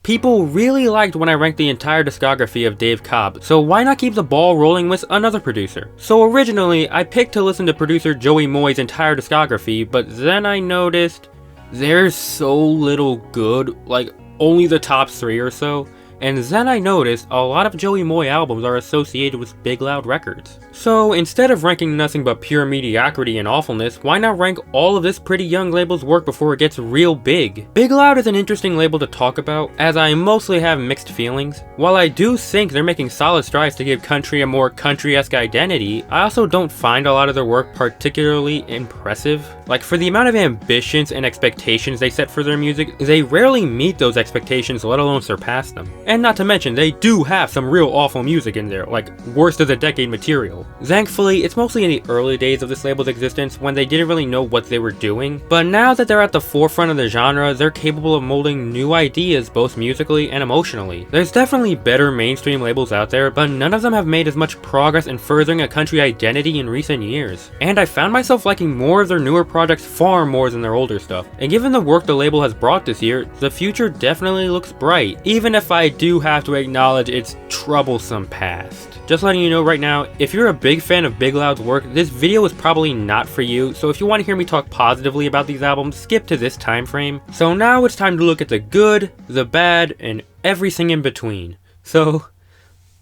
People really liked when I ranked the entire discography of Dave Cobb, so why not keep the ball rolling with another producer? So originally, I picked to listen to producer Joey Moy's entire discography, but then I noticed there's so little good, like only the top 3 or so. And then I noticed a lot of Joey Moy albums are associated with Big Loud Records. So instead of ranking nothing but pure mediocrity and awfulness, why not rank all of this pretty young label's work before it gets real big? Big Loud is an interesting label to talk about, as I mostly have mixed feelings. While I do think they're making solid strides to give country a more country-esque identity, I also don't find a lot of their work particularly impressive. Like, for the amount of ambitions and expectations they set for their music, they rarely meet those expectations, let alone surpass them. And not to mention, they do have some real awful music in there, like worst of the decade material. Thankfully, it's mostly in the early days of this label's existence when they didn't really know what they were doing, but now that they're at the forefront of the genre, they're capable of molding new ideas both musically and emotionally. There's definitely better mainstream labels out there, but none of them have made as much progress in furthering a country identity in recent years. And I found myself liking more of their newer projects far more than their older stuff. And given the work the label has brought this year, the future definitely looks bright, even if I do have to acknowledge its troublesome past. Just letting you know right now, if you're a big fan of Big Loud's work, this video is probably not for you, so if you want to hear me talk positively about these albums, skip to this time frame. So now it's time to look at the good, the bad, and everything in between. So,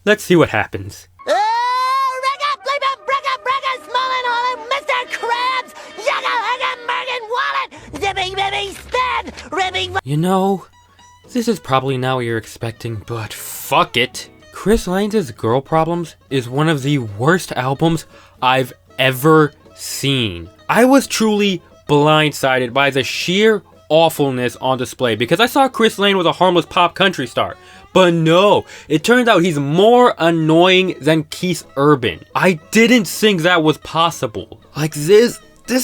let's see what happens. You know, this is probably not what you're expecting, but fuck it. Chris Lane's Girl Problems is one of the worst albums I've ever seen. I was truly blindsided by the sheer awfulness on display because I thought Chris Lane was a harmless pop country star. But no, it turns out he's more annoying than Keith Urban. I didn't think that was possible. Like this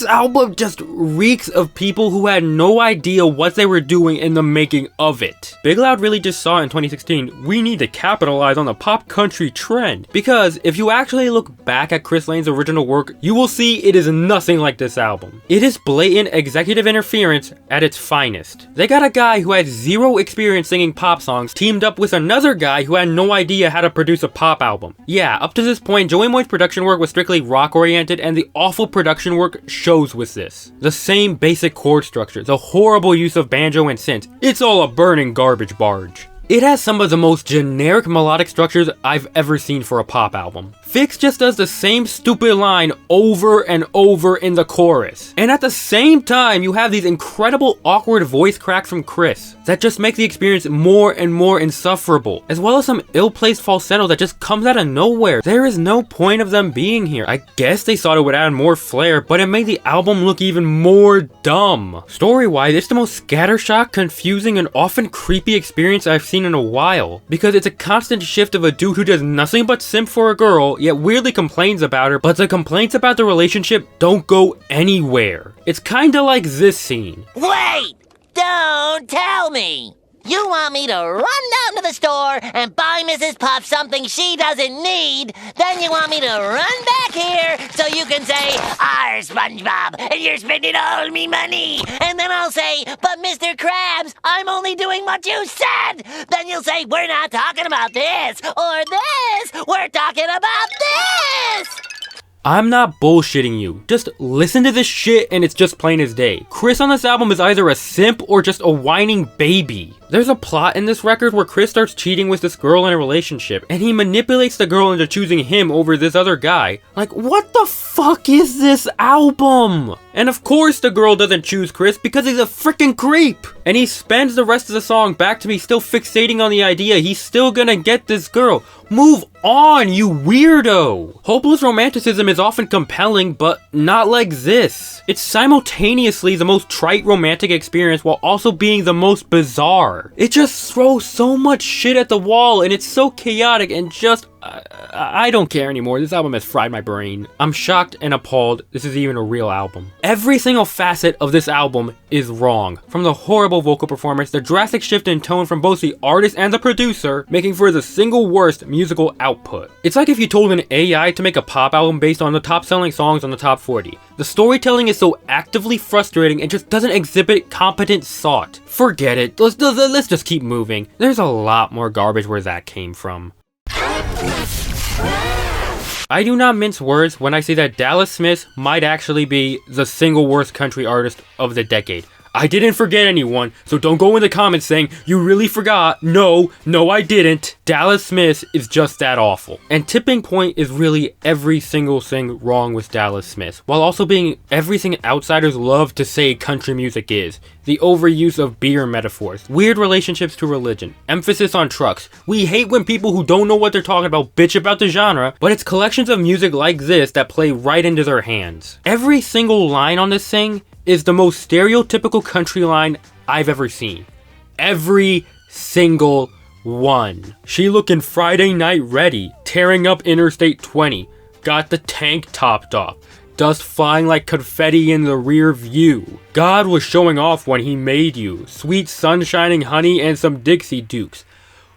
album just reeks of people who had no idea what they were doing in the making of it. Big Loud really just saw in 2016, we need to capitalize on the pop country trend. Because if you actually look back at Chris Lane's original work, you will see it is nothing like this album. It is blatant executive interference at its finest. They got a guy who had zero experience singing pop songs teamed up with another guy who had no idea how to produce a pop album. Yeah, up to this point, Joey Moy's production work was strictly rock oriented, and the awful production work shows with this. The same basic chord structure, the horrible use of banjo and synth, it's all a burning garbage barge. It has some of the most generic melodic structures I've ever seen for a pop album. Fix just does the same stupid line over and over in the chorus. And at the same time, you have these incredible awkward voice cracks from Chris that just make the experience more and more insufferable, as well as some ill-placed falsetto that just comes out of nowhere. There is no point of them being here. I guess they thought it would add more flair, but it made the album look even more dumb. Story-wise, it's the most scattershot, confusing, and often creepy experience I've seen in a while, because it's a constant shift of a dude who does nothing but simp for a girl, yet weirdly complains about her, but the complaints about the relationship don't go anywhere. It's kinda like this scene. Wait! Don't tell me! You want me to run down to the store and buy Mrs. Puff something she doesn't need, then you want me to run back here so you can say, "Arr, SpongeBob, and you're spending all me money." And then I'll say, "But Mr. Krabs, I'm only doing what you said." Then you'll say, "We're not talking about this or this, we're talking about this." I'm not bullshitting you. Just listen to this shit and it's just plain as day. Chris on this album is either a simp or just a whining baby. There's a plot in this record where Chris starts cheating with this girl in a relationship, and he manipulates the girl into choosing him over this other guy. Like, what the fuck is this album? And of course the girl doesn't choose Chris because he's a freaking creep. And he spends the rest of the song back to me still fixating on the idea he's still gonna get this girl. Move on, you weirdo! Hopeless romanticism is often compelling, but not like this. It's simultaneously the most trite romantic experience while also being the most bizarre. It just throws so much shit at the wall, and it's so chaotic and just I don't care anymore. This album has fried my brain. I'm shocked and appalled this is even a real album. Every single facet of this album is wrong. From the horrible vocal performance, the drastic shift in tone from both the artist and the producer, making for the single worst musical output. It's like if you told an AI to make a pop album based on the top selling songs on the top 40. The storytelling is so actively frustrating and just doesn't exhibit competent thought. Forget it. Let's just keep moving. There's a lot more garbage where that came from. I do not mince words when I say that Dallas Smith might actually be the single worst country artist of the decade. I didn't forget anyone, so don't go in the comments saying, you really forgot. No, I didn't. Dallas Smith is just that awful. And Tipping Point is really every single thing wrong with Dallas Smith, while also being everything outsiders love to say country music is. The overuse of beer metaphors, weird relationships to religion, emphasis on trucks. We hate when people who don't know what they're talking about bitch about the genre, but it's collections of music like this that play right into their hands. Every single line on this thing is the most stereotypical country line I've ever seen. Every single one. She looking Friday night ready, tearing up Interstate 20, got the tank topped off, dust flying like confetti in the rear view. God was showing off when he made you, sweet sun-shining honey and some Dixie Dukes.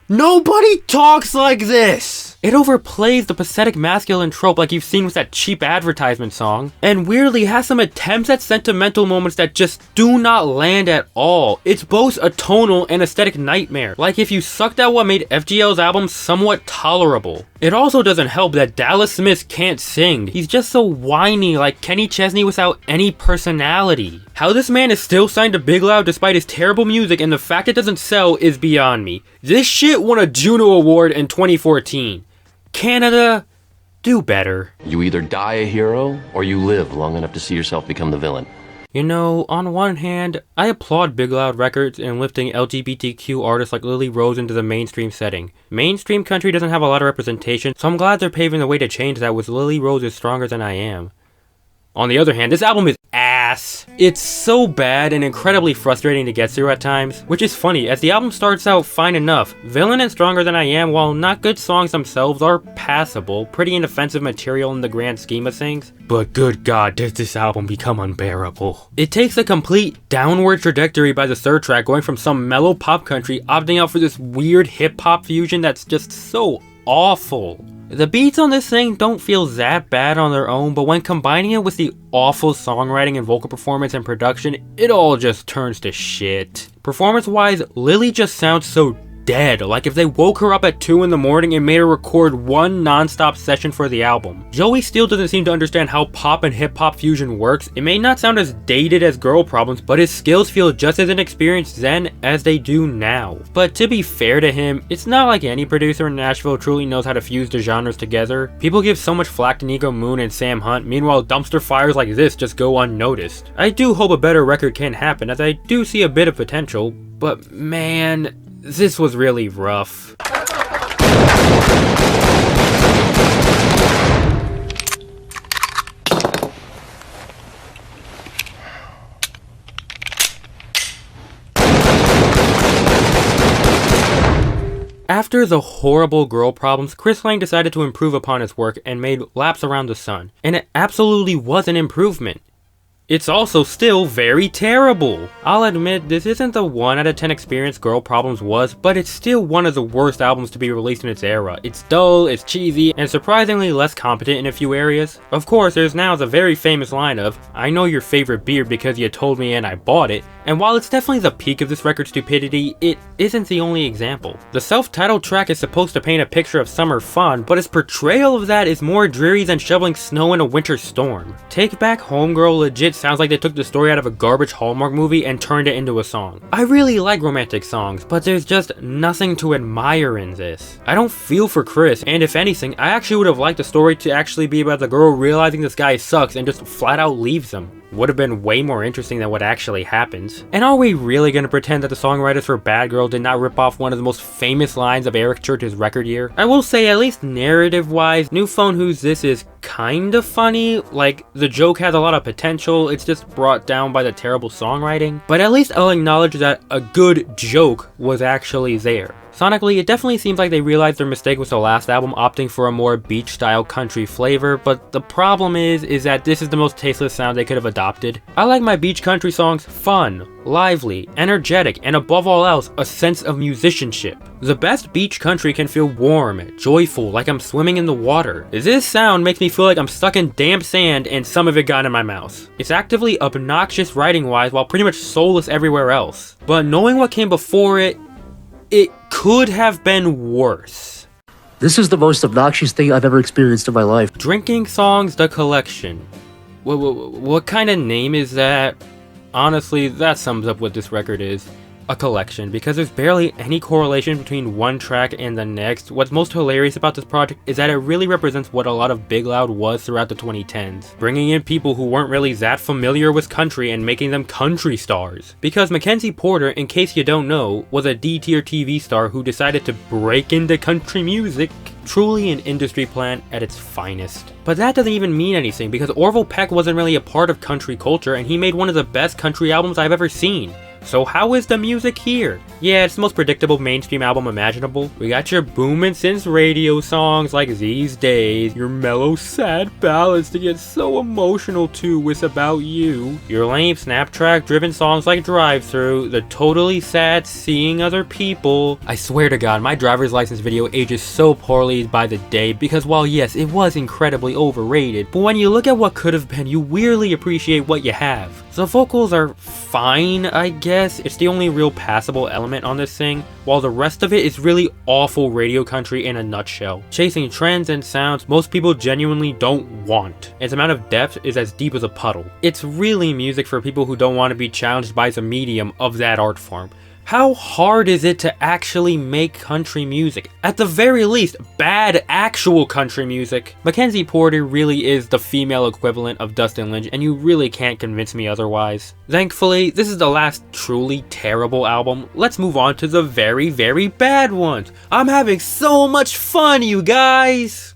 Nobody talks like this! It overplays the pathetic masculine trope like you've seen with that cheap advertisement song, and weirdly has some attempts at sentimental moments that just do not land at all. It's both a tonal and aesthetic nightmare, like if you sucked out what made FGL's album somewhat tolerable. It also doesn't help that Dallas Smith can't sing. He's just so whiny, like Kenny Chesney without any personality. How this man is still signed to Big Loud despite his terrible music and the fact it doesn't sell is beyond me. This shit won a Juno Award in 2014. Canada, do better. You either die a hero, or you live long enough to see yourself become the villain. You know, on one hand, I applaud Big Loud Records in lifting LGBTQ artists like Lily Rose into the mainstream setting. Mainstream country doesn't have a lot of representation, so I'm glad they're paving the way to change that with Lily Rose is Stronger Than I Am. On the other hand, this album is ass. It's so bad and incredibly frustrating to get through at times, which is funny as the album starts out fine enough. Villain and Stronger Than I Am, while not good songs themselves, are passable, pretty inoffensive material in the grand scheme of things. But good God, does this album become unbearable. It takes a complete downward trajectory by the third track, going from some mellow pop country, opting out for this weird hip-hop fusion that's just so awful. The beats on this thing don't feel that bad on their own, but when combining it with the awful songwriting and vocal performance and production, it all just turns to shit. Performance-wise, Lily just sounds so dead, like if they woke her up at 2 in the morning and made her record one non-stop session for the album. Joey still doesn't seem to understand how pop and hip-hop fusion works. It may not sound as dated as Girl Problems, but his skills feel just as inexperienced then as they do now. But to be fair to him, it's not like any producer in Nashville truly knows how to fuse the genres together. People give so much flack to Nico Moon and Sam Hunt, meanwhile dumpster fires like this just go unnoticed. I do hope a better record can happen, as I do see a bit of potential, but man, this was really rough. After the horrible Girl Problems, Chris Lang decided to improve upon his work and made Laps Around the Sun, and it absolutely was an improvement. It's also still very terrible. I'll admit, this isn't the 1 out of 10 experience Girl Problems was, but it's still one of the worst albums to be released in its era. It's dull, it's cheesy, and surprisingly less competent in a few areas. Of course, there's now the very famous line of, "I know your favorite beer because you told me and I bought it," and while it's definitely the peak of this record's stupidity, it isn't the only example. The self-titled track is supposed to paint a picture of summer fun, but its portrayal of that is more dreary than shoveling snow in a winter storm. Take Back Home Girl legit sounds like they took the story out of a garbage Hallmark movie and turned it into a song. I really like romantic songs, but there's just nothing to admire in this. I don't feel for Chris, and if anything, I actually would have liked the story to actually be about the girl realizing this guy sucks and just flat out leaves him. Would have been way more interesting than what actually happens. And are we really gonna pretend that the songwriters for Bad Girl did not rip off one of the most famous lines of Eric Church's record year? I will say, at least narrative-wise, New Phone Who's This is kind of funny. Like, the joke has a lot of potential, it's just brought down by the terrible songwriting. But at least I'll acknowledge that a good joke was actually there. Sonically, it definitely seems like they realized their mistake with the last album, opting for a more beach-style country flavor, but the problem is that this is the most tasteless sound they could have adopted. I like my beach country songs fun, lively, energetic, and above all else, a sense of musicianship. The best beach country can feel warm, joyful, like I'm swimming in the water. This sound makes me feel like I'm stuck in damp sand and some of it got in my mouth. It's actively obnoxious writing-wise while pretty much soulless everywhere else. But knowing what came before it could have been worse. This is the most obnoxious thing I've ever experienced in my life. Drinking Songs The Collection. What kind of name is that? Honestly, that sums up what this record is. A collection, because there's barely any correlation between one track and the next. What's most hilarious about this project is that it really represents what a lot of Big Loud was throughout the 2010s, bringing in people who weren't really that familiar with country and making them country stars. Because Mackenzie Porter, in case you don't know, was a D-tier TV star who decided to break into country music. Truly an industry plant at its finest. But that doesn't even mean anything, because Orville Peck wasn't really a part of country culture and he made one of the best country albums I've ever seen. So how is the music here? Yeah, it's the most predictable mainstream album imaginable. We got your boomin' synth radio songs like These Days, your mellow sad ballads to get so emotional to with About You, your lame snaptrack driven songs like Drive Through, the totally sad Seeing Other People. I swear to God, my driver's license video ages so poorly by the day because while yes, it was incredibly overrated, but when you look at what could have been, you weirdly appreciate what you have. The vocals are fine, I guess. It's the only real passable element on this thing, while the rest of it is really awful radio country in a nutshell. Chasing trends and sounds most people genuinely don't want. Its amount of depth is as deep as a puddle. It's really music for people who don't want to be challenged by the medium of that art form. How hard is it to actually make country music? At the very least, bad actual country music. Mackenzie Porter really is the female equivalent of Dustin Lynch, and you really can't convince me otherwise. Thankfully, this is the last truly terrible album. Let's move on to the very, very bad ones. I'm having so much fun, you guys!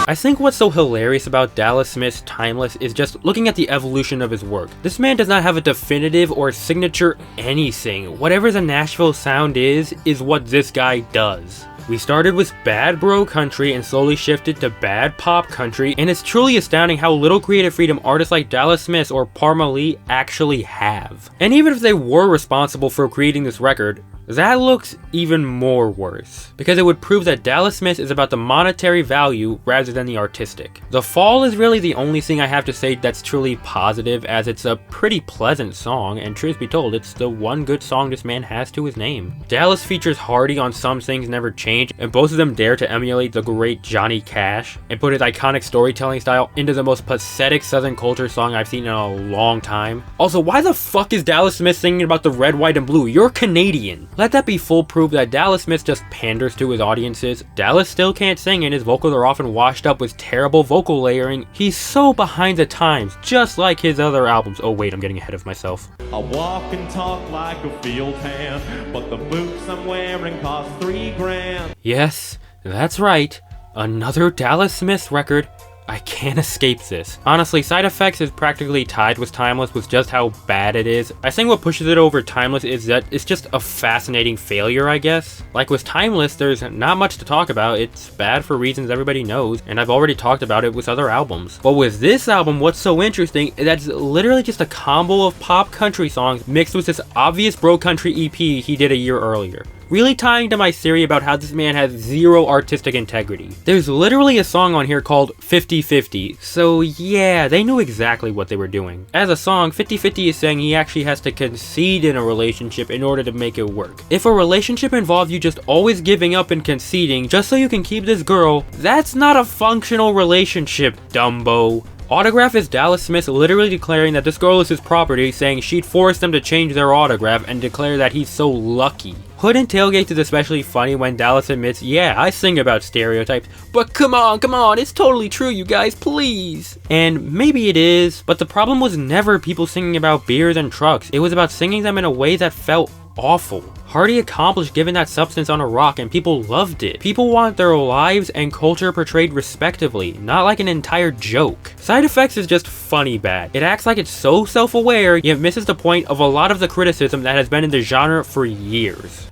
I think what's so hilarious about Dallas Smith's Timeless is just looking at the evolution of his work. This man does not have a definitive or signature anything. Whatever the Nashville sound is what this guy does. We started with bad bro country and slowly shifted to bad pop country, and it's truly astounding how little creative freedom artists like Dallas Smith or Parma Lee actually have. And even if they were responsible for creating this record, that looks even more worse, because it would prove that Dallas Smith is about the monetary value rather than the artistic. The Fall is really the only thing I have to say that's truly positive, as it's a pretty pleasant song, and truth be told, it's the one good song this man has to his name. Dallas features Hardy on Some Things Never Change, and both of them dare to emulate the great Johnny Cash, and put his iconic storytelling style into the most pathetic Southern culture song I've seen in a long time. Also, why the fuck is Dallas Smith singing about the red, white, and blue? You're Canadian. Let that be full proof that Dallas Smith just panders to his audiences. Dallas still can't sing and his vocals are often washed up with terrible vocal layering. He's so behind the times, just like his other albums. Oh wait, I'm getting ahead of myself. I walk and talk like a field hand, but the boots I'm wearing cost $3,000. Yes, that's right. Another Dallas Smith record. I can't escape this. Honestly, Side Effects is practically tied with Timeless with just how bad it is. I think what pushes it over Timeless is that it's just a fascinating failure, I guess. Like with Timeless, there's not much to talk about. It's bad for reasons everybody knows, and I've already talked about it with other albums. But with this album, what's so interesting is that it's literally just a combo of pop country songs mixed with this obvious bro country EP he did a year earlier. Really tying to my theory about how this man has zero artistic integrity. There's literally a song on here called 50-50, so yeah, they knew exactly what they were doing. As a song, 50-50 is saying he actually has to concede in a relationship in order to make it work. If a relationship involves you just always giving up and conceding just so you can keep this girl, that's not a functional relationship, Dumbo. Autograph is Dallas Smith literally declaring that this girl is his property, saying she'd force them to change their autograph and declare that he's so lucky. Hood and Tailgate is especially funny when Dallas admits, yeah, I sing about stereotypes, but come on, it's totally true, you guys, please. And maybe it is, but the problem was never people singing about beers and trucks. It was about singing them in a way that felt awful. Hardy accomplished giving that substance on a rock and people loved it. People want their lives and culture portrayed respectively, not like an entire joke. Side Effects is just funny bad. It acts like it's so self-aware, yet misses the point of a lot of the criticism that has been in the genre for years.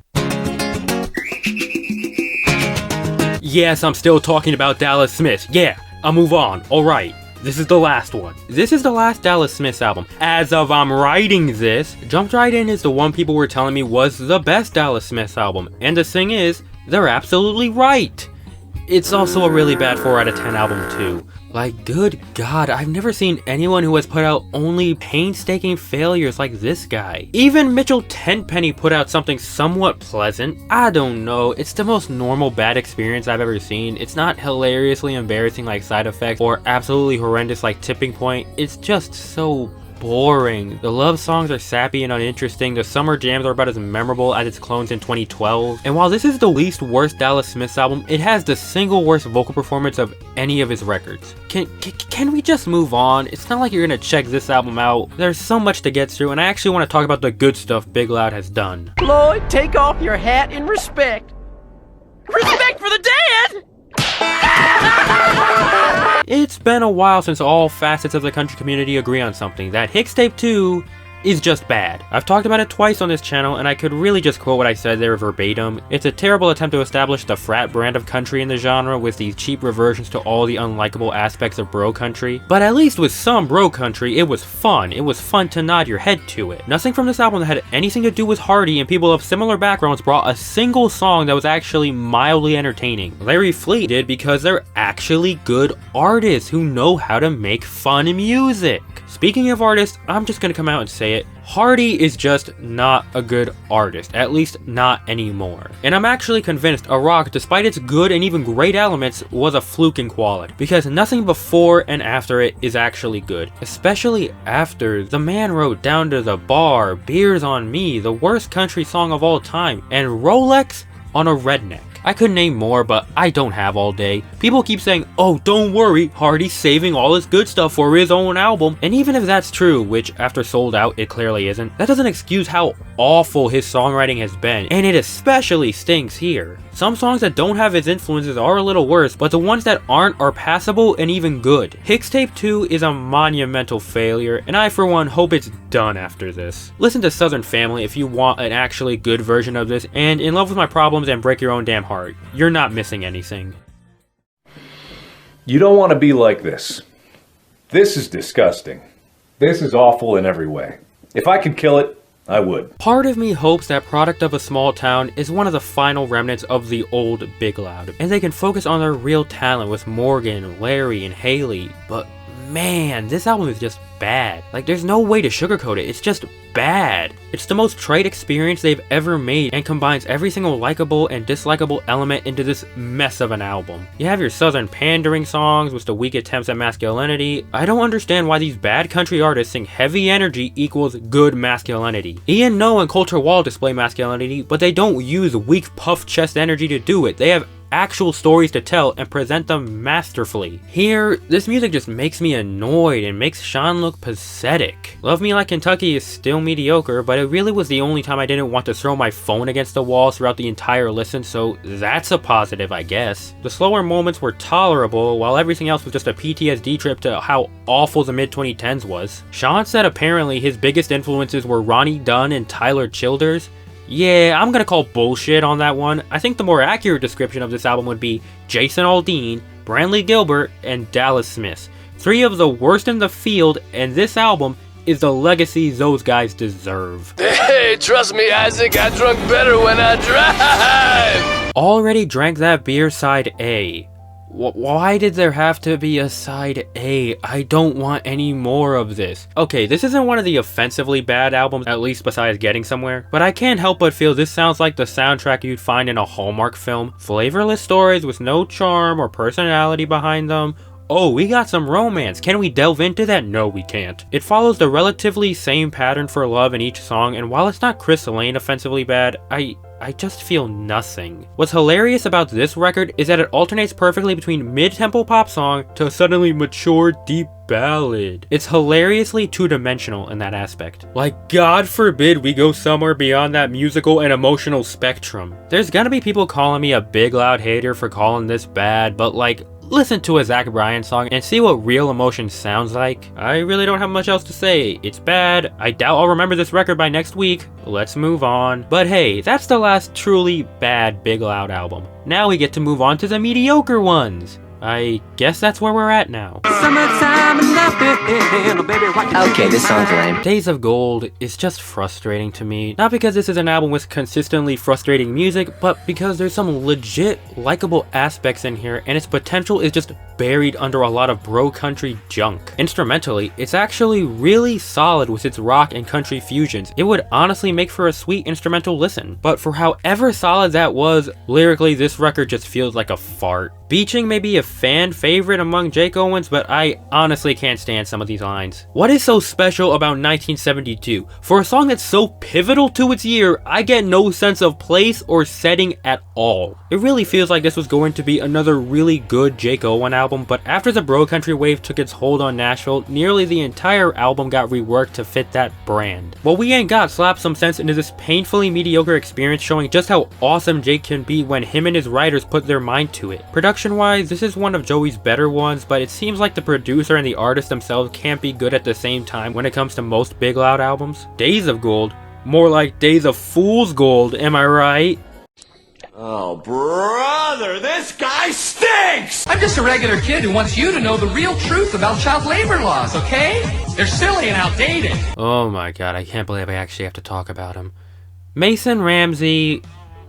Yes, I'm still talking about Dallas Smith. Yeah, I'll move on. Alright. This is the last one. This is the last Dallas Smith album. As of I'm writing this, Jumped Right In is the one people were telling me was the best Dallas Smith album. And the thing is, they're absolutely right. It's also a really bad 4 out of 10 album too. Like, good God, I've never seen anyone who has put out only painstaking failures like this guy. Even Mitchell Tenpenny put out something somewhat pleasant. I don't know, it's the most normal bad experience I've ever seen. It's not hilariously embarrassing like Side Effects or absolutely horrendous like Tipping Point. It's just so boring. The love songs are sappy and uninteresting. The summer jams are about as memorable as its clones in 2012. And while this is the least worst Dallas Smith album, it has the single worst vocal performance of any of his records. Can we just move on? It's not like you're gonna check this album out. There's so much to get through, and I actually want to talk about the good stuff Big Loud has done. Floyd, take off your hat in respect. Respect for the dead! It's been a while since all facets of the country community agree on something, that Hicks Tape 2 is just bad. I've talked about it twice on this channel, and I could really just quote what I said there verbatim. It's a terrible attempt to establish the frat brand of country in the genre with these cheap reversions to all the unlikable aspects of bro country. But at least with some bro country, it was fun. It was fun to nod your head to it. Nothing from this album that had anything to do with Hardy and people of similar backgrounds brought a single song that was actually mildly entertaining. Larry Fleet did because they're actually good artists who know how to make fun music. Speaking of artists, I'm just gonna come out and say it. Hardy is just not a good artist, at least not anymore. And I'm actually convinced A Rock, despite its good and even great elements, was a fluke in quality, because nothing before and after it is actually good. Especially after the man wrote Down to the Bar, Beers on Me, the worst country song of all time, and Rolex on a Redneck. I could name more, but I don't have all day. People keep saying, oh, don't worry, Hardy's saving all his good stuff for his own album. And even if that's true, which after Sold Out, it clearly isn't, that doesn't excuse how awful his songwriting has been, and it especially stinks here. Some songs that don't have his influences are a little worse, but the ones that aren't are passable and even good. Hicks Tape 2 is a monumental failure, and I for one hope it's done after this. Listen to Southern Family if you want an actually good version of this, and In Love With My Problems and Break Your Own Damn Heart. You're not missing anything. You don't want to be like this. This is disgusting. This is awful in every way. If I could kill it, I would. Part of me hopes that Product of a Small Town is one of the final remnants of the old Big Loud, and they can focus on their real talent with Morgan, Larry, and Haley, but man, this album is just bad. Like, there's no way to sugarcoat it, it's just bad. It's the most trite experience they've ever made and combines every single likable and dislikable element into this mess of an album. You have your southern pandering songs with the weak attempts at masculinity. I don't understand why these bad country artists sing heavy energy equals good masculinity. Ian Noe and Coulter Wall display masculinity, but they don't use weak puff chest energy to do it. They have actual stories to tell and present them masterfully. Here, this music just makes me annoyed and makes Sean look pathetic. Love Me Like Kentucky is still mediocre, but it really was the only time I didn't want to throw my phone against the wall throughout the entire listen, so that's a positive, I guess. The slower moments were tolerable, while everything else was just a PTSD trip to how awful the mid-2010s was. Sean said apparently his biggest influences were Ronnie Dunn and Tyler Childers. Yeah, I'm gonna call bullshit on that one. I think the more accurate description of this album would be Jason Aldean, Brantley Gilbert, and Dallas Smith. 3 of the worst in the field, and this album is the legacy those guys deserve. Hey, trust me, Isaac, I drunk better when I drive! Already drank that beer side A. Why did there have to be a side A? I don't want any more of this. Okay, this isn't one of the offensively bad albums, at least besides Getting Somewhere, but I can't help but feel this sounds like the soundtrack you'd find in a Hallmark film. Flavorless stories with no charm or personality behind them. Oh, we got some romance. Can we delve into that? No, we can't. It follows the relatively same pattern for love in each song, and while it's not Chris Lane offensively bad, I I just feel nothing. What's hilarious about this record is that it alternates perfectly between mid-tempo pop song to suddenly mature deep ballad. It's hilariously two-dimensional in that aspect. Like, God forbid we go somewhere beyond that musical and emotional spectrum. There's gonna be people calling me a big loud hater for calling this bad, but like, listen to a Zach Bryan song and see what real emotion sounds like. I really don't have much else to say. It's bad. I doubt I'll remember this record by next week. Let's move on. But hey, that's the last truly bad Big Loud album. Now we get to move on to the mediocre ones. I guess that's where we're at now. Okay, this song's lame. Days of Gold is just frustrating to me. Not because this is an album with consistently frustrating music, but because there's some legit likable aspects in here and its potential is just buried under a lot of bro country junk. Instrumentally, it's actually really solid with its rock and country fusions. It would honestly make for a sweet instrumental listen. But for however solid that was, lyrically this record just feels like a fart. Beaching may be a fan favorite among Jake Owens, but I honestly can't stand some of these lines. What is so special about 1972? For a song that's so pivotal to its year, I get no sense of place or setting at all. It really feels like this was going to be another really good Jake Owen album, but after the bro country wave took its hold on Nashville, nearly the entire album got reworked to fit that brand. What we ain't got slapped some sense into this painfully mediocre experience, showing just how awesome Jake can be when him and his writers put their mind to it. Production-wise, this is one of Joey's better ones, but it seems like the producer and the artist themselves can't be good at the same time when it comes to most Big Loud albums. Days of Gold? More like Days of Fool's Gold, am I right? Oh, brother, this guy stinks! I'm just a regular kid who wants you to know the real truth about child labor laws, okay? They're silly and outdated. Oh my god, I can't believe I actually have to talk about him. Mason Ramsey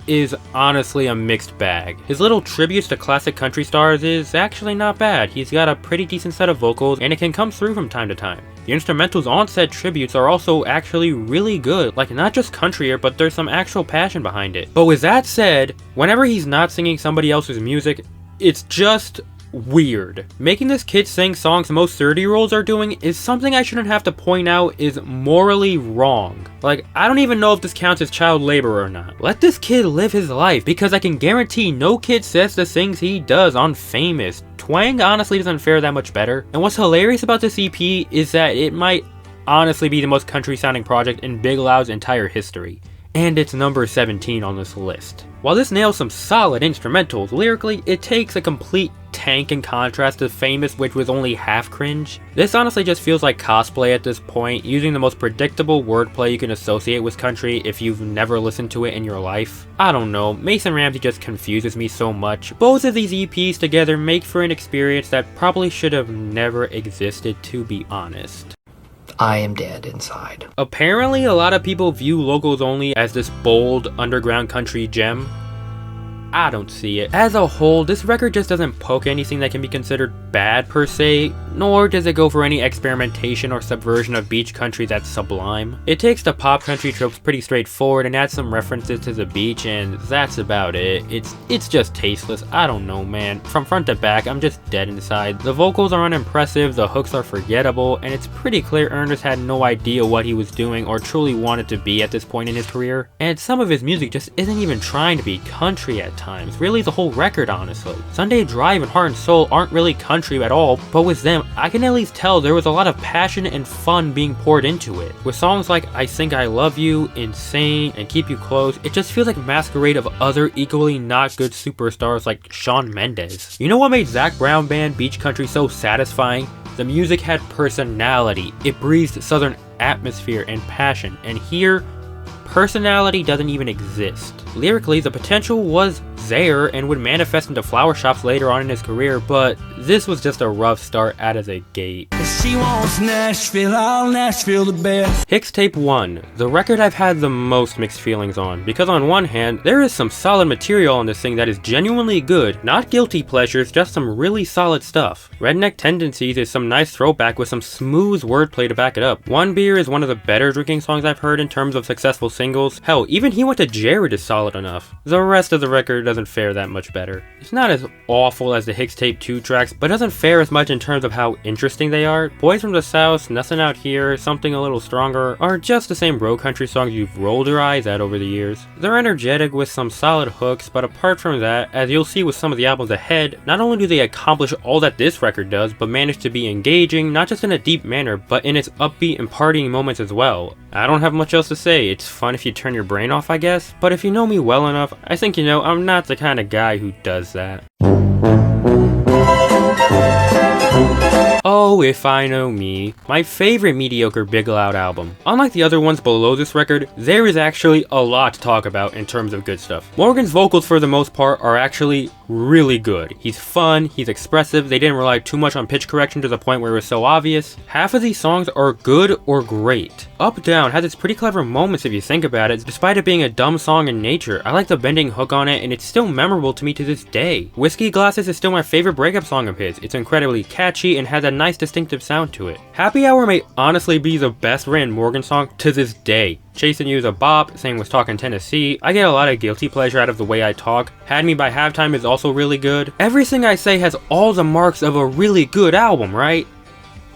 is honestly a mixed bag. His little tributes to classic country stars is actually not bad. He's got a pretty decent set of vocals and it can come through from time to time. The instrumentals on said tributes are also actually really good, like not just countryer, but there's some actual passion behind it. But with that said, whenever he's not singing somebody else's music, it's just weird. Making this kid sing songs most 30-year-olds are doing is something I shouldn't have to point out is morally wrong. Like, I don't even know if this counts as child labor or not. Let this kid live his life, because I can guarantee no kid says the things he does on Famous. Twang honestly doesn't fare that much better. And what's hilarious about this EP is that it might honestly be the most country sounding project in Big Loud's entire history. And it's number 17 on this list. While this nails some solid instrumentals, lyrically, it takes a complete tank in contrast to Famous, which was only half cringe. This honestly just feels like cosplay at this point, using the most predictable wordplay you can associate with country if you've never listened to it in your life. I don't know, Mason Ramsey just confuses me so much. Both of these EPs together make for an experience that probably should have never existed, to be honest. I am dead inside. Apparently, a lot of people view Locals Only as this bold, underground country gem. I don't see it. As a whole, this record just doesn't poke anything that can be considered bad per se, nor does it go for any experimentation or subversion of beach country that's sublime. It takes the pop country tropes pretty straightforward and adds some references to the beach, and that's about it. It's just tasteless. I don't know, man. From front to back, I'm just dead inside. The vocals are unimpressive, the hooks are forgettable, and it's pretty clear Ernest had no idea what he was doing or truly wanted to be at this point in his career. And some of his music just isn't even trying to be country at times. Really, the whole record, honestly. Sunday Drive and Heart and Soul aren't really country at all, but with them, I can at least tell there was a lot of passion and fun being poured into it. With songs like I Think I Love You, Insane, and Keep You Close, it just feels like a masquerade of other equally not good superstars like Shawn Mendes. You know what made Zac Brown Band Beach Country so satisfying? The music had personality. It breathed southern atmosphere and passion, and here, personality doesn't even exist. Lyrically, the potential was there and would manifest into flower shops later on in his career, but this was just a rough start out of the gate. She wants Nashville, all Nashville the best. Hicks Tape 1, the record I've had the most mixed feelings on, because on one hand, there is some solid material on this thing that is genuinely good, not guilty pleasures, just some really solid stuff. Redneck Tendencies is some nice throwback with some smooth wordplay to back it up. One Beer is one of the better drinking songs I've heard in terms of successful singles. Hell, even He Went to Jared is solid enough. The rest of the record doesn't doesn't fare that much better. It's not as awful as the Hicks Tape 2 tracks, but doesn't fare as much in terms of how interesting they are. Boys from the South, Nothing Out Here, Something a Little Stronger are just the same bro country songs you've rolled your eyes at over the years. They're energetic with some solid hooks, but apart from that, as you'll see with some of the albums ahead, not only do they accomplish all that this record does, but manage to be engaging, not just in a deep manner, but in its upbeat and partying moments as well. I don't have much else to say. It's fun if you turn your brain off, I guess, but if you know me well enough, I think you know I'm not the kind of guy who does that. Oh, if I know me. My favorite Mediocre Big Loud album. Unlike the other ones below this record, there is actually a lot to talk about in terms of good stuff. Morgan's vocals for the most part are actually really good. He's fun, he's expressive, they didn't rely too much on pitch correction to the point where it was so obvious. Half of these songs are good or great. Up Down has its pretty clever moments if you think about it, despite it being a dumb song in nature. I like the bending hook on it and it's still memorable to me to this day. Whiskey Glasses is still my favorite breakup song of his. It's incredibly catchy and has a nice distinctive sound to it. Happy Hour may honestly be the best written Morgan song to this day. Chasing You is a bop, same with Talkin' Tennessee. I get a lot of guilty pleasure out of the way I talk. Had Me by Halftime is also really good. Everything I say has all the marks of a really good album, right?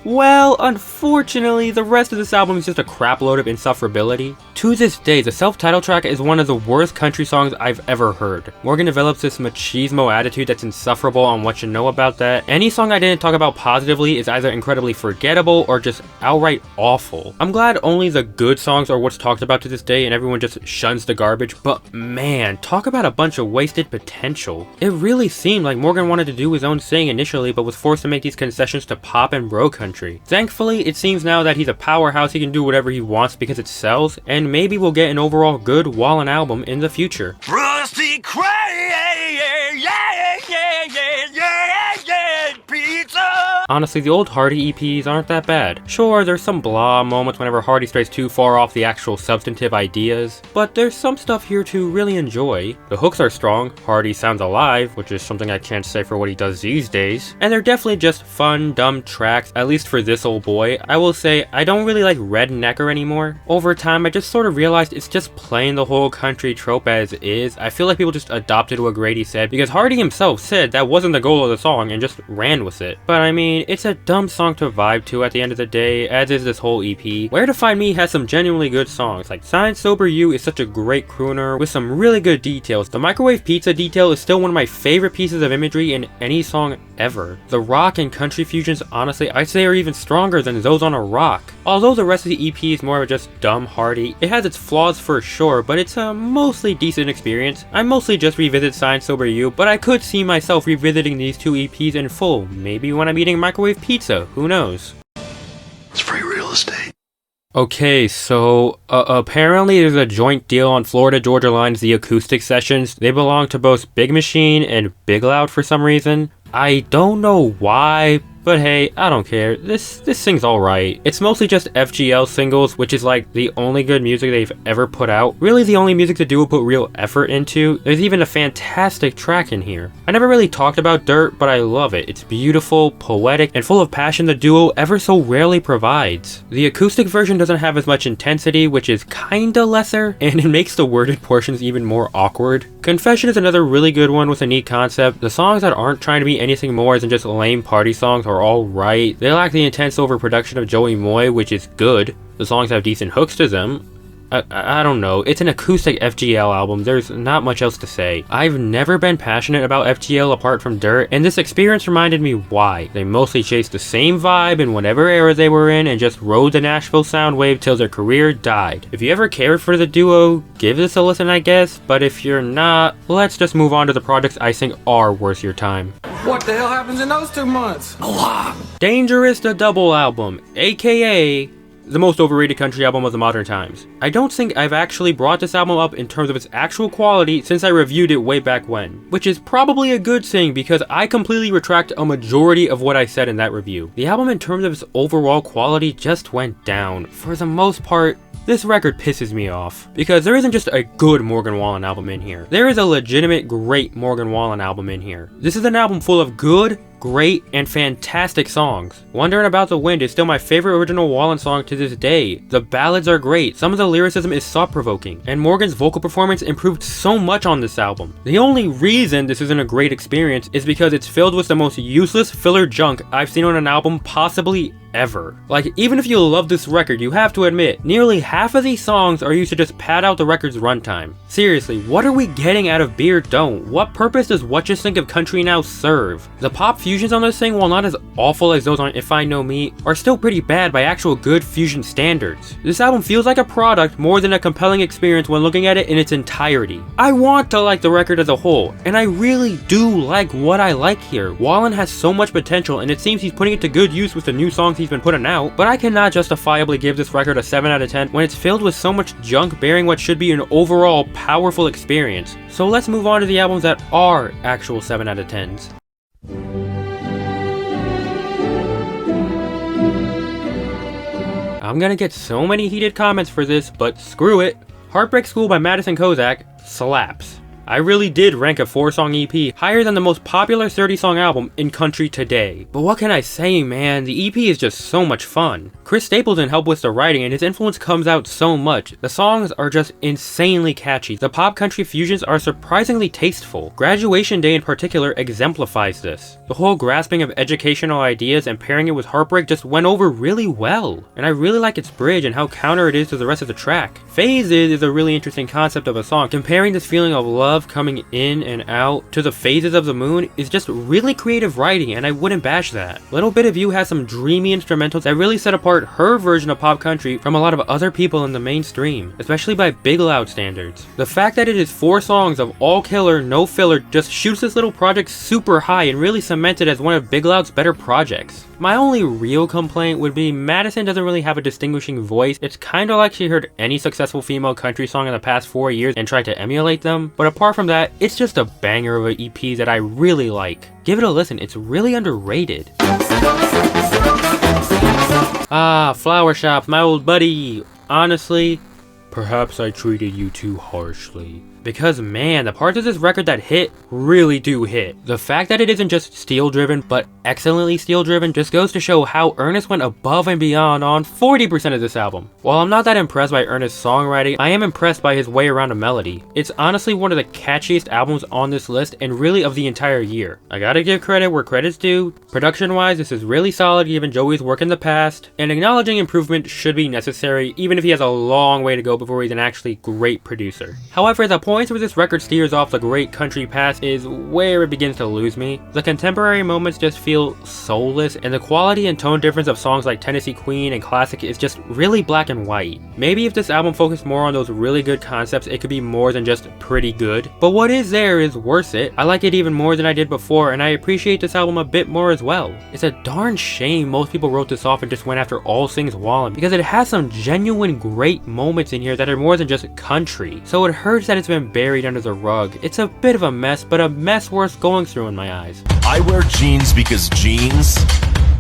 Well, unfortunately, the rest of this album is just a crapload of insufferability. To this day, the self-titled track is one of the worst country songs I've ever heard. Morgan develops this machismo attitude that's insufferable on what you know about that. Any song I didn't talk about positively is either incredibly forgettable or just outright awful. I'm glad only the good songs are what's talked about to this day and everyone just shuns the garbage, but man, talk about a bunch of wasted potential. It really seemed like Morgan wanted to do his own thing initially, but was forced to make these concessions to pop and bro country. Thankfully, it seems now that he's a powerhouse, he can do whatever he wants because it sells, and maybe we'll get an overall good Wallen album in the future. Rusty pizza. Honestly, the old Hardy EPs aren't that bad. Sure, there's some blah moments whenever Hardy strays too far off the actual substantive ideas, but there's some stuff here to really enjoy. The hooks are strong, Hardy sounds alive, which is something I can't say for what he does these days, and they're definitely just fun, dumb tracks, at least for this old boy. I will say, I don't really like Rednecker anymore. Over time, I just sort of realized it's just playing the whole country trope as is. I feel like people just adopted what Grady said, because Hardy himself said that wasn't the goal of the song and just ran with it. But I mean, it's a dumb song to vibe to at the end of the day, as is this whole EP. Where to Find Me has some genuinely good songs, like Sign Sober You is such a great crooner with some really good details. The microwave pizza detail is still one of my favorite pieces of imagery in any song ever. The rock and country fusions, honestly, I'd say are even stronger than those on a rock. Although the rest of the EP is more of just dumb Hardy, it has its flaws for sure, but it's a mostly decent experience. I mostly just revisit Sign Sober You, but I could see myself revisiting these two EPs in full, maybe when I'm eating microwave pizza, who knows. It's free real estate. Okay, so apparently there's a joint deal on Florida-Georgia Line's The Acoustic Sessions. They belong to both Big Machine and Big Loud for some reason. I don't know why, but hey, I don't care. This thing's alright. It's mostly just FGL singles, which is like the only good music they've ever put out. Really the only music the duo put real effort into. There's even a fantastic track in here. I never really talked about Dirt, but I love it. It's beautiful, poetic, and full of passion the duo ever so rarely provides. The acoustic version doesn't have as much intensity, which is kinda lesser, and it makes the worded portions even more awkward. Confession is another really good one with a neat concept. The songs that aren't trying to be anything more than just lame party songs are alright. They lack the intense overproduction of Joey Moy, which is good. The songs have decent hooks to them. I don't know, it's an acoustic FGL album, there's not much else to say. I've never been passionate about FGL apart from Dirt, and this experience reminded me why. They mostly chased the same vibe in whatever era they were in and just rode the Nashville sound wave till their career died. If you ever cared for the duo, give this a listen I guess, but if you're not, let's just move on to the projects I think are worth your time. What the hell happens in those 2 months? A lot. Dangerous, the double album, aka the most overrated country album of the modern times. I don't think I've actually brought this album up in terms of its actual quality since I reviewed it way back when, which is probably a good thing because I completely retract a majority of what I said in that review. The album in terms of its overall quality just went down. For the most part, this record pisses me off, because there isn't just a good Morgan Wallen album in here. There is a legitimate great Morgan Wallen album in here. This is an album full of good great and fantastic songs. Wondering About the Wind is still my favorite original Wallen song to this day. The ballads are great, some of the lyricism is thought-provoking, and Morgan's vocal performance improved so much on this album. The only reason this isn't a great experience is because it's filled with the most useless filler junk I've seen on an album possibly ever. Like, even if you love this record, you have to admit, nearly half of these songs are used to just pad out the record's runtime. Seriously, what are we getting out of Beer Don't? What purpose does What You Think of Country Now serve? The pop fusions on this thing, while not as awful as those on If I Know Me, are still pretty bad by actual good fusion standards. This album feels like a product more than a compelling experience when looking at it in its entirety. I want to like the record as a whole, and I really do like what I like here. Wallen has so much potential, and it seems he's putting it to good use with the new songs he's been putting out, but I cannot justifiably give this record a 7 out of 10 when it's filled with so much junk bearing what should be an overall powerful experience. So let's move on to the albums that are actual 7 out of 10s. I'm gonna get so many heated comments for this, but screw it. Heartbreak School by Madison Kozak slaps. I really did rank a 4-song EP higher than the most popular 30-song album in country today. But what can I say, man? The EP is just so much fun. Chris Stapleton helped with the writing, and his influence comes out so much. The songs are just insanely catchy. The pop country fusions are surprisingly tasteful. Graduation Day in particular exemplifies this. The whole grasping of educational ideas and pairing it with heartbreak just went over really well. And I really like its bridge and how counter it is to the rest of the track. Phases is a really interesting concept of a song. Comparing this feeling of love coming in and out to the phases of the moon is just really creative writing, and I wouldn't bash that. Little Bit of You has some dreamy instrumentals that really set apart her version of pop country from a lot of other people in the mainstream, especially by Big Loud standards. The fact that it is 4 songs of all killer, no filler just shoots this little project super high and really cements it as one of Big Loud's better projects. My only real complaint would be Madison doesn't really have a distinguishing voice. It's kinda like she heard any successful female country song in the past 4 years and tried to emulate them, but apart from that, it's just a banger of an EP that I really like. Give it a listen, it's really underrated. Ah, Flower Shop, my old buddy. Honestly, perhaps I treated you too harshly. Because man, the parts of this record that hit really do hit. The fact that it isn't just steel driven, but excellently steel driven just goes to show how Ernest went above and beyond on 40% of this album. While I'm not that impressed by Ernest's songwriting, I am impressed by his way around a melody. It's honestly one of the catchiest albums on this list and really of the entire year. I gotta give credit where credit's due. Production wise, this is really solid given Joey's work in the past, and acknowledging improvement should be necessary even if he has a long way to go before he's an actually great producer. However, the points where this record steers off the great country past is where it begins to lose me. The contemporary moments just feel soulless, and the quality and tone difference of songs like Tennessee Queen and Classic is just really black and white. Maybe if this album focused more on those really good concepts, it could be more than just pretty good. But what is there is worth it. I like it even more than I did before, and I appreciate this album a bit more as well. It's a darn shame most people wrote this off and just went after all things Wallen, because it has some genuine great moments in here that are more than just country. So it hurts that it's been buried under the rug. It's a bit of a mess, but a mess worth going through in my eyes. I wear jeans because jeans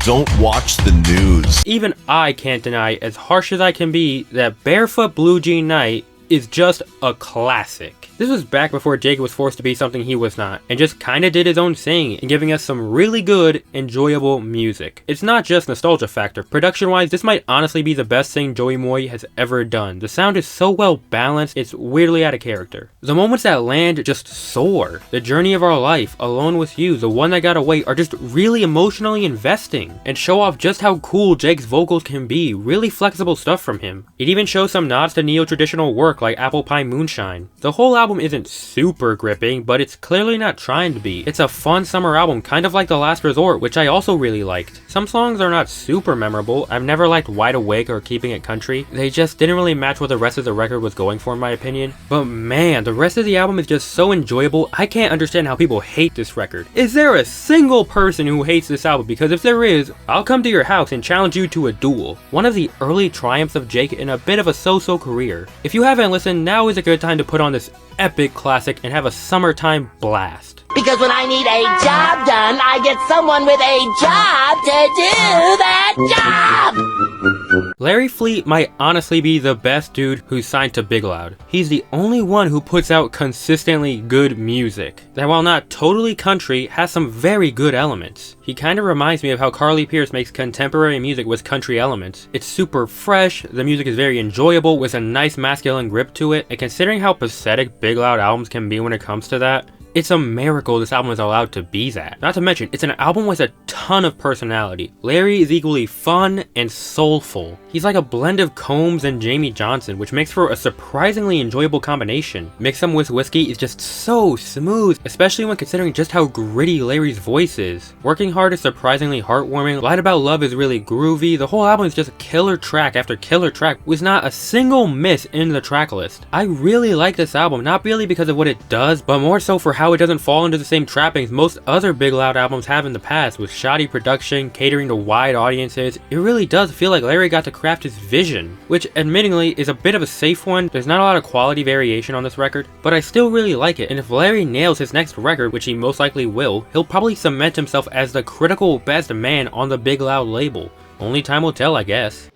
don't watch the news. Even I can't deny, as harsh as I can be, that Barefoot Blue Jean Night is just a classic. This was back before Jake was forced to be something he was not, and just kinda did his own thing and giving us some really good, enjoyable music. It's not just nostalgia factor. Production wise, this might honestly be the best thing Joey Moy has ever done. The sound is so well balanced, it's weirdly out of character. The moments that land just soar. The Journey of Our Life, Alone With You, The One That Got Away are just really emotionally investing and show off just how cool Jake's vocals can be. Really flexible stuff from him. It even shows some nods to neo-traditional work like Apple Pie Moonshine. The whole album isn't super gripping, but it's clearly not trying to be. It's a fun summer album, kind of like The Last Resort, which I also really liked. Some songs are not super memorable. I've never liked Wide Awake or Keeping It Country. They just didn't really match what the rest of the record was going for in my opinion. But man, the rest of the album is just so enjoyable. I can't understand how people hate this record. Is there a single person who hates this album? Because if there is, I'll come to your house and challenge you to a duel. One of the early triumphs of Jake in a bit of a so-so career. If you haven't listened, now is a good time to put on this epic classic and have a summertime blast. Because when I need a job done, I get someone with a job to do that job! Larry Fleet might honestly be the best dude who's signed to Big Loud. He's the only one who puts out consistently good music that, while not totally country, has some very good elements. He kinda reminds me of how Carly Pearce makes contemporary music with country elements. It's super fresh, the music is very enjoyable with a nice masculine grip to it, and considering how pathetic Big Loud albums can be when it comes to that, it's a miracle this album is allowed to be that. Not to mention, it's an album with a ton of personality. Larry is equally fun and soulful. He's like a blend of Combs and Jamie Johnson, which makes for a surprisingly enjoyable combination. Mix him with whiskey is just so smooth, especially when considering just how gritty Larry's voice is. Working Hard is surprisingly heartwarming, Lied About Love is really groovy, the whole album is just killer track after killer track with not a single miss in the track list. I really like this album, not really because of what it does, but more so for how it doesn't fall into the same trappings most other Big Loud albums have in the past, with shoddy production, catering to wide audiences. It really does feel like Larry got to craft his vision, which admittingly is a bit of a safe one. There's not a lot of quality variation on this record, but I still really like it, and if Larry nails his next record, which he most likely will, he'll probably cement himself as the critical best man on the Big Loud label. Only time will tell, I guess.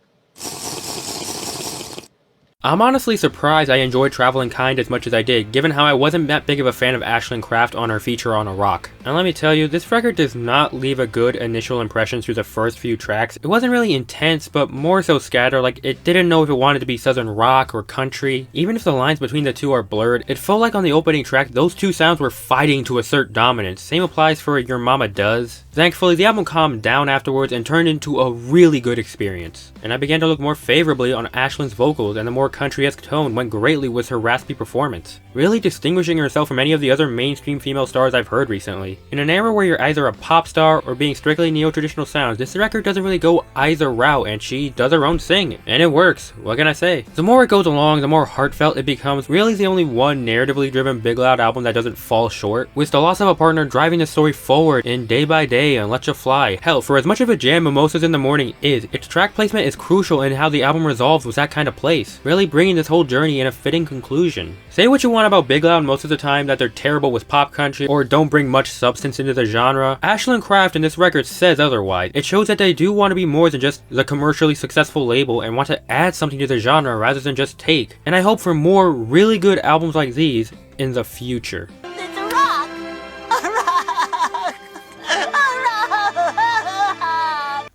I'm honestly surprised I enjoyed Traveling Kind as much as I did, given how I wasn't that big of a fan of Ashland Craft on her feature on a rock. And let me tell you, this record does not leave a good initial impression through the first few tracks. It wasn't really intense, but more so scattered, like it didn't know if it wanted to be southern rock or country. Even if the lines between the two are blurred, it felt like on the opening track, those two sounds were fighting to assert dominance. Same applies for Your Mama Does. Thankfully, the album calmed down afterwards and turned into a really good experience. And I began to look more favorably on Ashland's vocals, and the more country-esque tone went greatly with her raspy performance, really distinguishing herself from any of the other mainstream female stars I've heard recently. In an era where you're either a pop star or being strictly neo-traditional sounds, this record doesn't really go either route, and she does her own thing, and it works. What can I say? The more it goes along, the more heartfelt it becomes. Really the only one narratively driven Big Loud album that doesn't fall short, with The Loss of a Partner driving the story forward in Day by Day and Let You Fly. Hell, for as much of a jam Mimosas in the Morning is, its track placement is crucial in how the album resolves with that kind of place, really bringing this whole journey in a fitting conclusion. Say what you want about Big Loud most of the time, that they're terrible with pop country or don't bring much substance into the genre. Ashland Craft in this record says otherwise. It shows that they do want to be more than just the commercially successful label and want to add something to the genre rather than just take. And I hope for more really good albums like these in the future.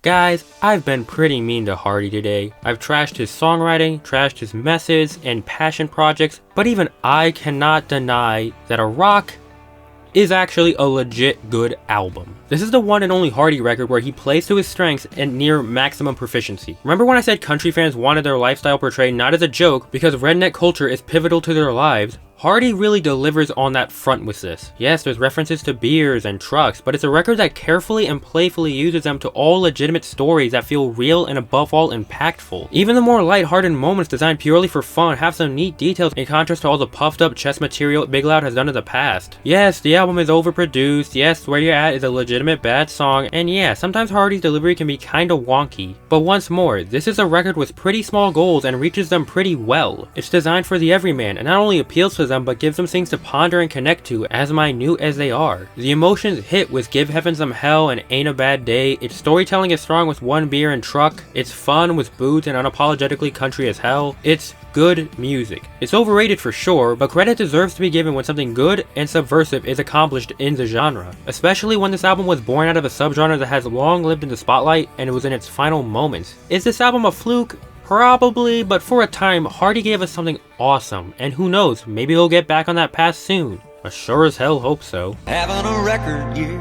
Guys, I've been pretty mean to Hardy today. I've trashed his songwriting, trashed his methods and passion projects, but even I cannot deny that A Rock is actually a legit good album. This is the one and only Hardy record where he plays to his strengths and near maximum proficiency. Remember when I said country fans wanted their lifestyle portrayed not as a joke because redneck culture is pivotal to their lives? Hardy really delivers on that front with this. Yes, there's references to beers and trucks, but it's a record that carefully and playfully uses them to all legitimate stories that feel real and above all impactful. Even the more lighthearted moments designed purely for fun have some neat details in contrast to all the puffed up chess material Big Loud has done in the past. Yes, the album is overproduced, yes, Where You're At is a legitimate bad song, and yeah, sometimes Hardy's delivery can be kinda wonky. But once more, this is a record with pretty small goals and reaches them pretty well. It's designed for the everyman and not only appeals to them but gives them things to ponder and connect to, as minute as they are. The emotions hit with Give Heaven Some Hell and Ain't a Bad Day. Its storytelling is strong with One Beer and Truck. It's fun with Boots and unapologetically country as hell. It's good music. It's overrated for sure, but credit deserves to be given when something good and subversive is accomplished in the genre, especially when this album was born out of a subgenre that has long lived in the spotlight and it was in its final moments. Is this album a fluke? Probably, but for a time, Hardy gave us something awesome, and who knows, maybe he'll get back on that path soon. I sure as hell hope so. Having a record year.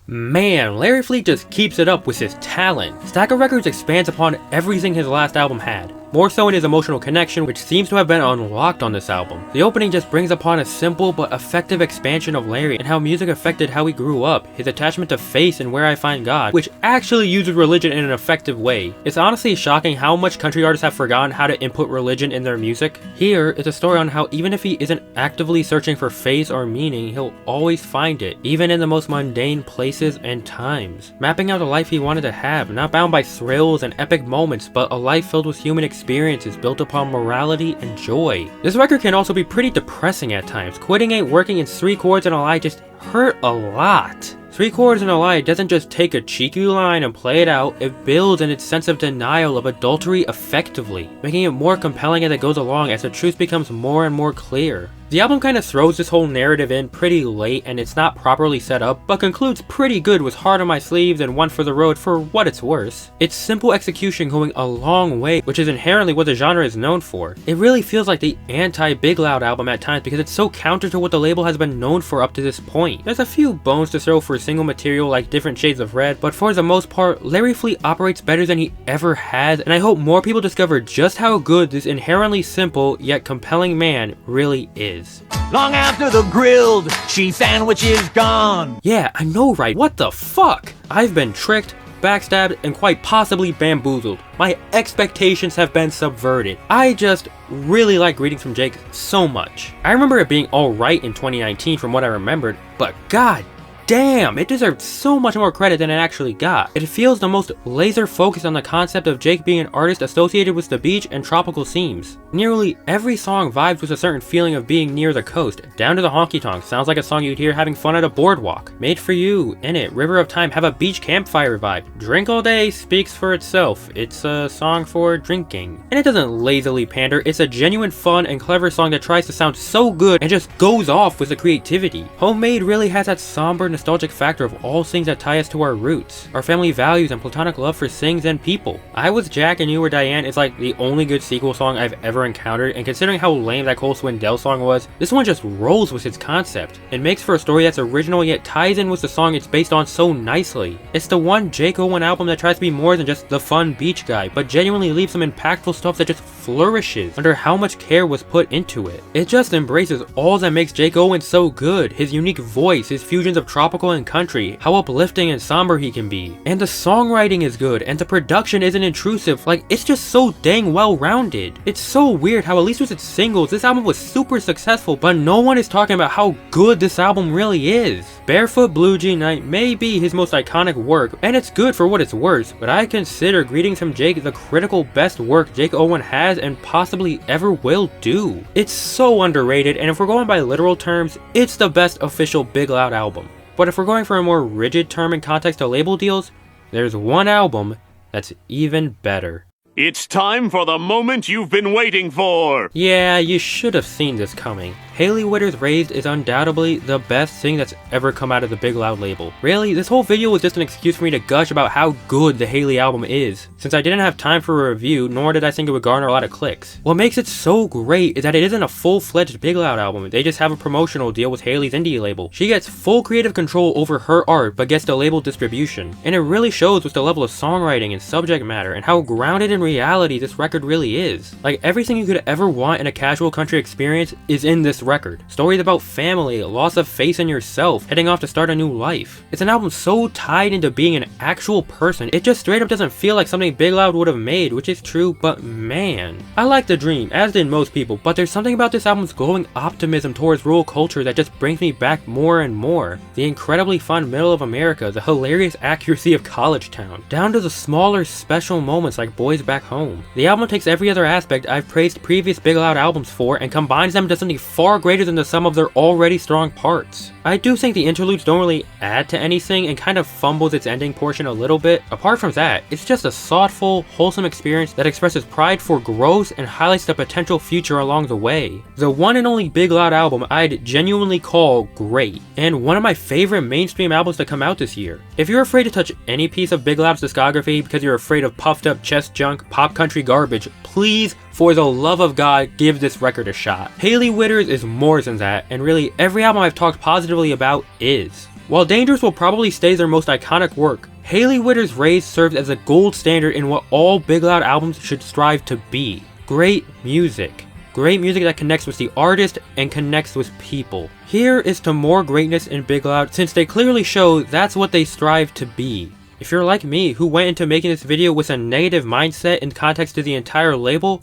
Man, Larry Fleet just keeps it up with his talent. Stack of Records expands upon everything his last album had, more so in his emotional connection, which seems to have been unlocked on this album. The opening just brings upon a simple but effective expansion of Larry and how music affected how he grew up, his attachment to faith and Where I Find God, which actually uses religion in an effective way. It's honestly shocking how much country artists have forgotten how to input religion in their music. Here, it's a story on how even if he isn't actively searching for faith or meaning, he'll always find it, even in the most mundane places and times. Mapping out a life he wanted to have, not bound by thrills and epic moments, but a life filled with human experiences built upon morality and joy. This record can also be pretty depressing at times. Quitting ain't working and 3 chords and a lie just hurt a lot. 3 Chords and a Lie doesn't just take a cheeky line and play it out, it builds in its sense of denial of adultery effectively, making it more compelling as it goes along as the truth becomes more and more clear. The album kind of throws this whole narrative in pretty late and it's not properly set up, but concludes pretty good with Heart on My Sleeves and One for the Road for what it's worth. It's simple execution going a long way, which is inherently what the genre is known for. It really feels like the anti-Big Loud album at times because it's so counter to what the label has been known for up to this point. There's a few bones to throw for single material like Different Shades of Red, but for the most part, Larry Fleet operates better than he ever has, and I hope more people discover just how good this inherently simple yet compelling man really is. Long after the grilled cheese sandwich is gone. Yeah, I know, right? What the fuck? I've been tricked, backstabbed, and quite possibly bamboozled. My expectations have been subverted. I just really like Greetings from Jake so much. I remember it being alright in 2019 from what I remembered, but god damn, it deserved so much more credit than it actually got. It feels the most laser focused on the concept of Jake being an artist associated with the beach and tropical themes. Nearly every song vibes with a certain feeling of being near the coast, down to the honky tonk, sounds like a song you'd hear having fun at a boardwalk. Made for You, In It, River of Time have a beach campfire vibe. Drink All Day speaks for itself, it's a song for drinking. And it doesn't lazily pander, it's a genuine fun and clever song that tries to sound so good and just goes off with the creativity. Homemade really has that somber nostalgic factor of all things that tie us to our roots, our family values and platonic love for things and people. I Was Jack and You Were Diane is like the only good sequel song I've ever encountered, and considering how lame that Cole Swindell song was, this one just rolls with its concept. It makes for a story that's original yet ties in with the song it's based on so nicely. It's the one Jake Owen album that tries to be more than just the fun beach guy, but genuinely leaves some impactful stuff that just flourishes under how much care was put into it. It just embraces all that makes Jake Owen so good, his unique voice, his fusions of tropical and country, how uplifting and somber he can be. And the songwriting is good, and the production isn't intrusive, like it's just so dang well rounded. It's so weird how at least with its singles, this album was super successful, but no one is talking about how good this album really is. Barefoot Blue Jean Night may be his most iconic work, and it's good for what it's worth, but I consider Greetings from Jake the critical best work Jake Owen has and possibly ever will do. It's so underrated, and if we're going by literal terms, it's the best official Big Loud album. But if we're going for a more rigid term in context to label deals, there's one album that's even better. It's time for the moment you've been waiting for! Yeah, you should have seen this coming. Hailey Whitters' Raised is undoubtedly the best thing that's ever come out of the Big Loud label. Really, this whole video was just an excuse for me to gush about how good the Hailey album is, since I didn't have time for a review, nor did I think it would garner a lot of clicks. What makes it so great is that it isn't a full-fledged Big Loud album, they just have a promotional deal with Hailey's indie label. She gets full creative control over her art, but gets the label distribution. And it really shows with the level of songwriting and subject matter, and how grounded in reality this record really is. Like, everything you could ever want in a casual country experience is in this record. Stories about family, loss of faith in yourself, heading off to start a new life. It's an album so tied into being an actual person, it just straight up doesn't feel like something Big Loud would have made, which is true, but man. I like The Dream, as did most people, but there's something about this album's glowing optimism towards rural culture that just brings me back more and more. The incredibly fun middle of America, the hilarious accuracy of College Town, down to the smaller special moments like Boys Back Home. The album takes every other aspect I've praised previous Big Loud albums for and combines them into something far greater than the sum of their already strong parts. I do think the interludes don't really add to anything and kind of fumbles its ending portion a little bit. Apart from that, it's just a thoughtful, wholesome experience that expresses pride for growth and highlights the potential future along the way. The one and only Big Loud album I'd genuinely call great, and one of my favorite mainstream albums to come out this year. If you're afraid to touch any piece of Big Loud's discography because you're afraid of puffed up chest junk, pop country garbage, please, for the love of God, give this record a shot. Hailey Whitters is more than that, and really every album I've talked positively about is. While Dangerous will probably stay their most iconic work, Hailey Whitters' Raised serves as a gold standard in what all Big Loud albums should strive to be. Great music. Great music that connects with the artist and connects with people. Here is to more greatness in Big Loud, since they clearly show that's what they strive to be. If you're like me, who went into making this video with a negative mindset in context to the entire label,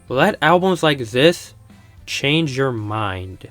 let albums like this change your mind.